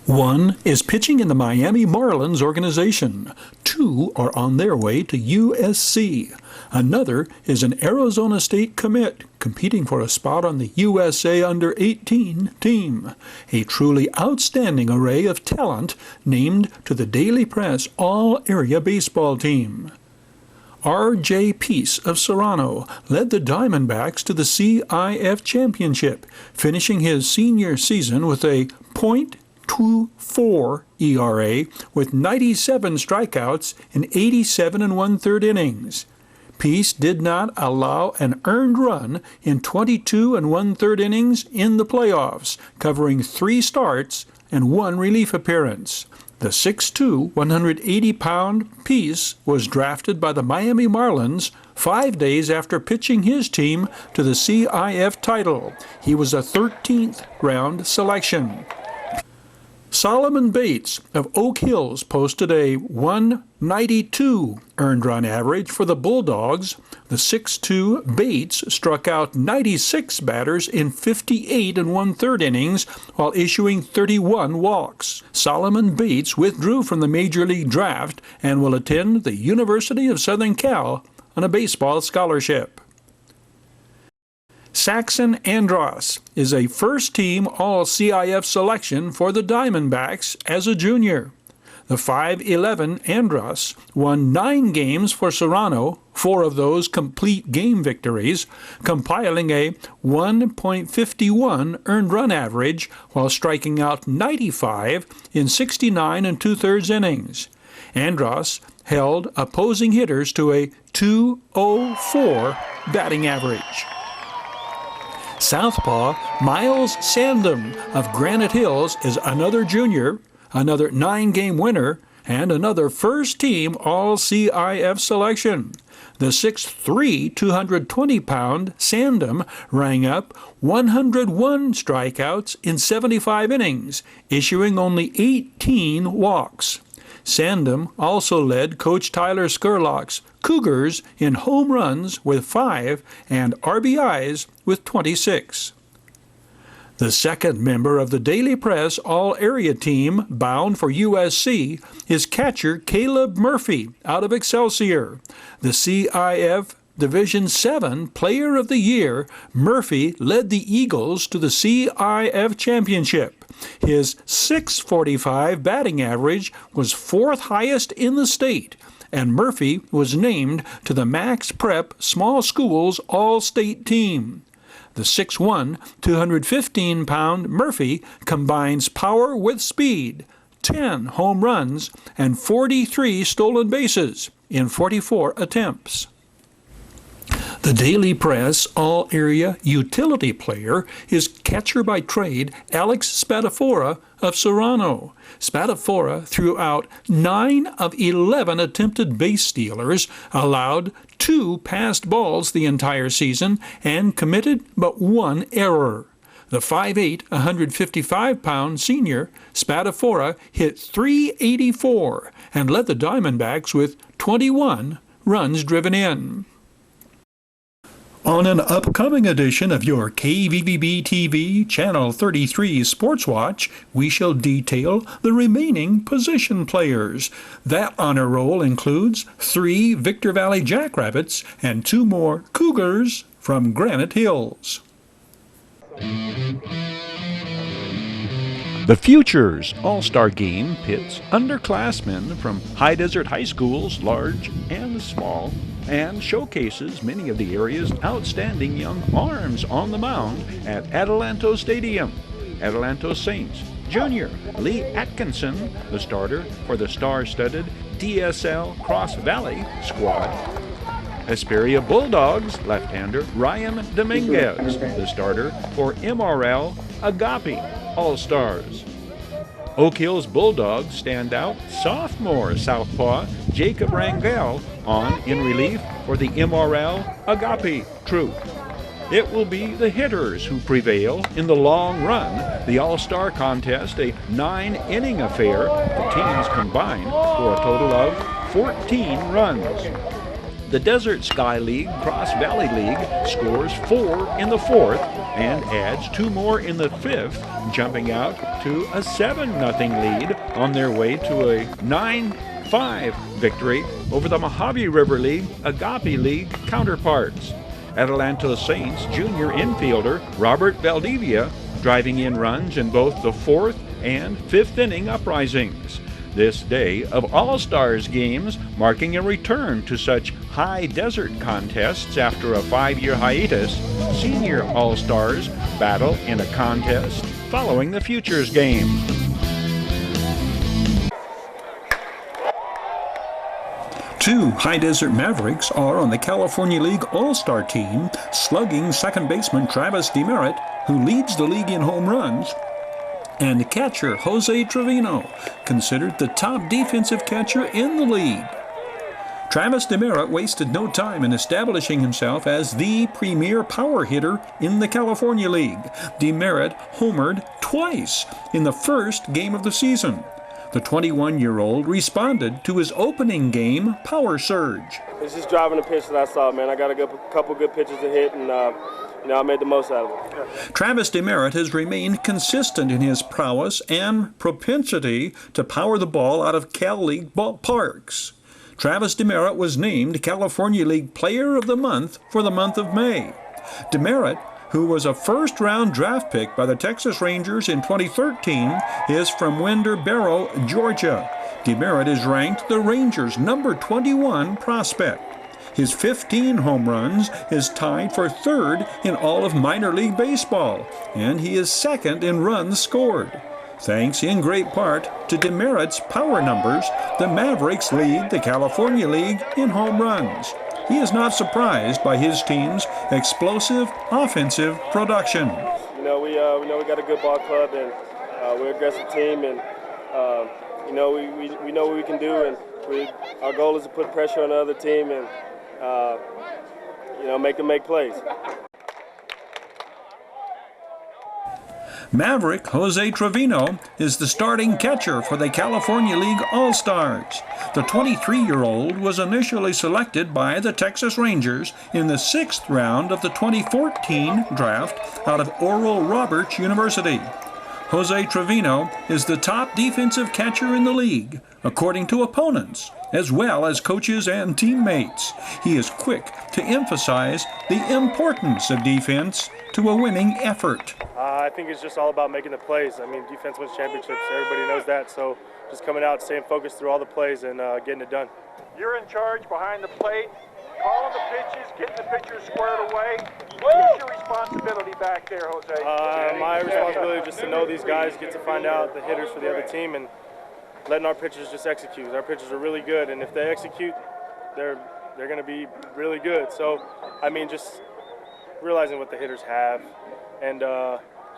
One is pitching in the Miami Marlins organization. Two are on their way to USC. Another is an Arizona State commit competing for a spot on the USA Under-18 team. A truly outstanding array of talent named to the Daily Press All-Area Baseball team. R.J. Peace of Serrano led the Diamondbacks to the CIF Championship, finishing his senior season with a .24 ERA with 97 strikeouts in 87 1/3 innings. Peace did not allow an earned run in 22 1/3 innings in the playoffs, covering 3 starts and 1 relief appearance. The 6'2", 180-pound Peace was drafted by the Miami Marlins 5 days after pitching his team to the CIF title. He was a 13th round selection. Solomon Bates of Oak Hills posted a 192 earned run average for the Bulldogs. The 6'2" Bates struck out 96 batters in 58 1/3 innings while issuing 31 walks. Solomon Bates withdrew from the Major League draft and will attend the University of Southern Cal on a baseball scholarship. Saxon Andros is a first-team All-CIF selection for the Diamondbacks as a junior. The 5'11" Andros won 9 games for Serrano, 4 of those complete game victories, compiling a 1.51 earned run average while striking out 95 in 69 2/3 innings. Andros held opposing hitters to a .204 batting average. Southpaw Miles Sandom of Granite Hills is another junior, another 9-game winner, and another first-team All-CIF selection. The 6'3", 220-pound Sandom rang up 101 strikeouts in 75 innings, issuing only 18 walks. Sandom also led Coach Tyler Skurlock's Cougars in home runs with 5 and RBIs with 26. The second member of the Daily Press All-Area team bound for USC is catcher Caleb Murphy out of Excelsior. The CIF Division VII Player of the Year, Murphy led the Eagles to the CIF Championship. His .645 batting average was 4th highest in the state, and Murphy was named to the Max Prep Small Schools All-State team. The 6'1", 215-pound Murphy combines power with speed, 10 home runs, and 43 stolen bases in 44 attempts. The Daily Press All-Area Utility Player is catcher by trade Alex Spadafora of Serrano. Spadafora threw out 9 of 11 attempted base stealers, allowed 2 passed balls the entire season, and committed but 1 error. The 5'8", 155-pound senior, Spadafora hit .384 and led the Diamondbacks with 21 runs driven in. On an upcoming edition of your KVVB-TV Channel 33 Sports Watch, we shall detail the remaining position players. That honor roll includes 3 Victor Valley Jackrabbits and 2 more Cougars from Granite Hills. The Futures All-Star Game pits underclassmen from high desert high schools, large and small, and showcases many of the area's outstanding young arms on the mound at Adelanto Stadium. Adelanto Saints Junior Lee Atkinson, the starter for the star-studded DSL Cross Valley squad. Hesperia Bulldogs left-hander Ryan Dominguez, the starter for MRL Agape All-Stars. Oak Hills Bulldogs standout sophomore southpaw Jacob Rangel on in relief for the MRL Agape troop. It will be the hitters who prevail in the long run. The All-Star contest, a 9-inning affair. The teams combined for a total of 14 runs. The Desert Sky League Cross Valley League scores 4 in the 4th and adds 2 more in the 5th, jumping out to a 7-0 lead on their way to a 9-5 victory over the Mojave River League Agape League counterparts. Atalanta Saints junior infielder Robert Valdivia driving in runs in both the 4th and 5th inning uprisings. This day of All-Stars games marking a return to such high desert contests after a 5-year hiatus, senior All-Stars battle in a contest following the Futures game. Two High Desert Mavericks are on the California League All-Star team, slugging second baseman Travis Demeritte, who leads the league in home runs, and catcher Jose Trevino, considered the top defensive catcher in the league. Travis Demeritte wasted no time in establishing himself as the premier power hitter in the California League. Demeritte homered twice in the first game of the season. The 21-year-old responded to his opening game power surge. It's just driving the pitch that I saw, man. I got a couple good pitches to hit, and I made the most out of it. Travis Demeritte has remained consistent in his prowess and propensity to power the ball out of Cal League ballparks. Travis Demeritte was named California League Player of the Month for the month of May. Demeritte, who was a first-round draft pick by the Texas Rangers in 2013, is from Winder Barrow, Georgia. Demeritte is ranked the Rangers' number 21 prospect. His 15 home runs is tied for 3rd in all of minor league baseball, and he is 2nd in runs scored. Thanks in great part to Demeritte's power numbers, the Mavericks lead the California League in home runs. He is not surprised by his team's explosive offensive production. We know we got a good ball club, and we're an aggressive team, and we know what we can do, and our goal is to put pressure on the other team and make them make plays. Maverick Jose Trevino is the starting catcher for the California League All-Stars. The 23-year-old was initially selected by the Texas Rangers in the 6th round of the 2014 draft out of Oral Roberts University. Jose Trevino is the top defensive catcher in the league, according to opponents, as well as coaches and teammates. He is quick to emphasize the importance of defense to a winning effort. I think it's just all about making the plays. I mean, defense wins championships. Everybody knows that. So just coming out, staying focused through all the plays and getting it done. You're in charge behind the plate, calling the pitches, getting the pitchers squared away. What's your responsibility back there, Jose? My responsibility is just to know these guys, get to find out the hitters for the other team, and letting our pitchers just execute. Our pitchers are really good, and if they execute, they're going to be really good. So, I mean, just realizing what the hitters have and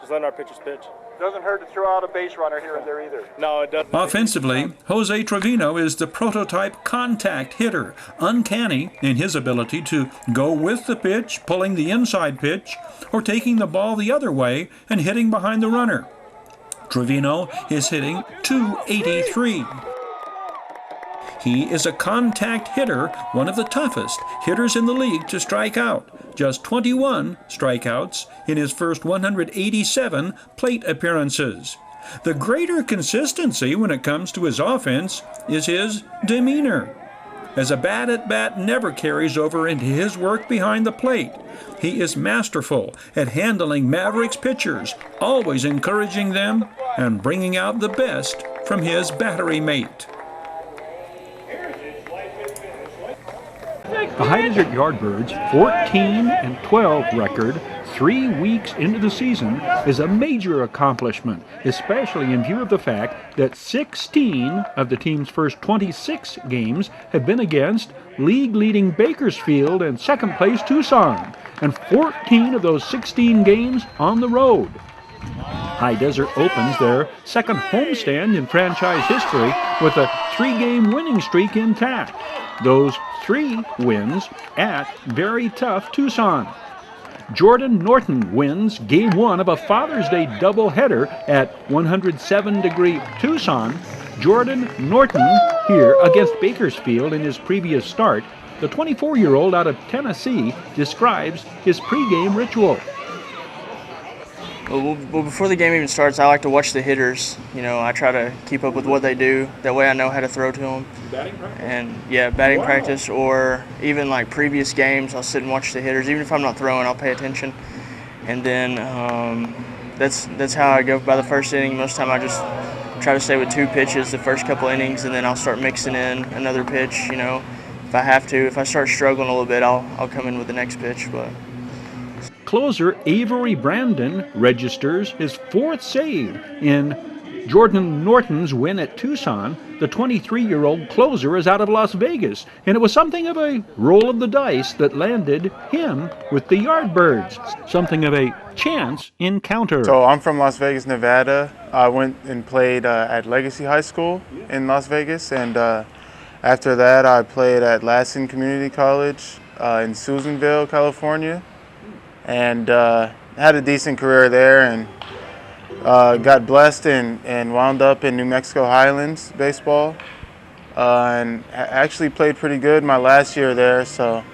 just letting our pitchers pitch. Doesn't hurt to throw out a base runner here and there either. No, it doesn't. Offensively, Jose Trevino is the prototype contact hitter, uncanny in his ability to go with the pitch, pulling the inside pitch, or taking the ball the other way and hitting behind the runner. Trevino is hitting .283. He is a contact hitter, one of the toughest hitters in the league to strike out. Just 21 strikeouts in his first 187 plate appearances. The greater consistency when it comes to his offense is his demeanor, as a bat-at-bat never carries over into his work behind the plate. He is masterful at handling Mavericks pitchers, always encouraging them and bringing out the best from his battery mate. The High Desert Yardbirds' 14-12 record 3 weeks into the season is a major accomplishment, especially in view of the fact that 16 of the team's first 26 games have been against league-leading Bakersfield and second-place Tucson, and 14 of those 16 games on the road. High Desert opens their second homestand in franchise history with a 3-game winning streak intact. Those 3 wins at very tough Tucson. Jordan Norton wins Game 1 of a Father's Day doubleheader at 107-degree Tucson. Jordan Norton here against Bakersfield in his previous start The 24-year-old out of Tennessee describes his pregame ritual. Well, before the game even starts, I like to watch the hitters. You know, I try to keep up with what they do. That way I know how to throw to them. Batting practice? And, yeah, batting practice, or even, like, previous games, I'll sit and watch the hitters. Even if I'm not throwing, I'll pay attention. And then that's how I go by the first inning. Most of the time I just try to stay with 2 pitches the first couple innings, and then I'll start mixing in another pitch, you know, if I have to. If I start struggling a little bit, I'll come in with the next pitch, but... Closer Avery Brandon registers his 4th save in Jordan Norton's win at Tucson. The 23-year-old closer is out of Las Vegas, and it was something of a roll of the dice that landed him with the Yardbirds, something of a chance encounter. So I'm from Las Vegas, Nevada. I went and played at Legacy High School in Las Vegas, and after that I played at Lassen Community College in Susanville, California. And had a decent career there, and got blessed and wound up in New Mexico Highlands baseball, and actually played pretty good my last year there. So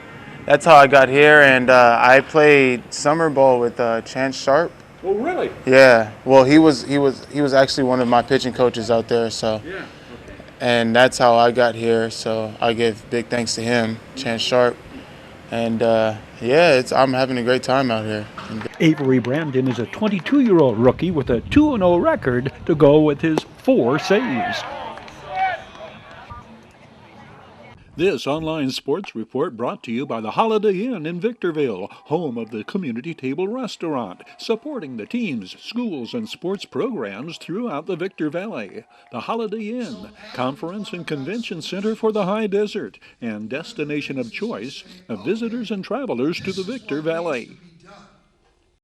that's how I got here, and I played summer ball with Chance Sharp. Oh, really? Yeah. Well, he was actually one of my pitching coaches out there. So. Yeah. Okay. And that's how I got here. So I give big thanks to him, Chance Sharp. And yeah, I'm having a great time out here. Avery Brandon is a 22-year-old rookie with a 2-0 record to go with his 4 saves. This online sports report brought to you by the Holiday Inn in Victorville, home of the Community Table Restaurant, supporting the teams, schools, and sports programs throughout the Victor Valley. The Holiday Inn, conference and convention center for the high desert, and destination of choice of visitors and travelers to the Victor Valley.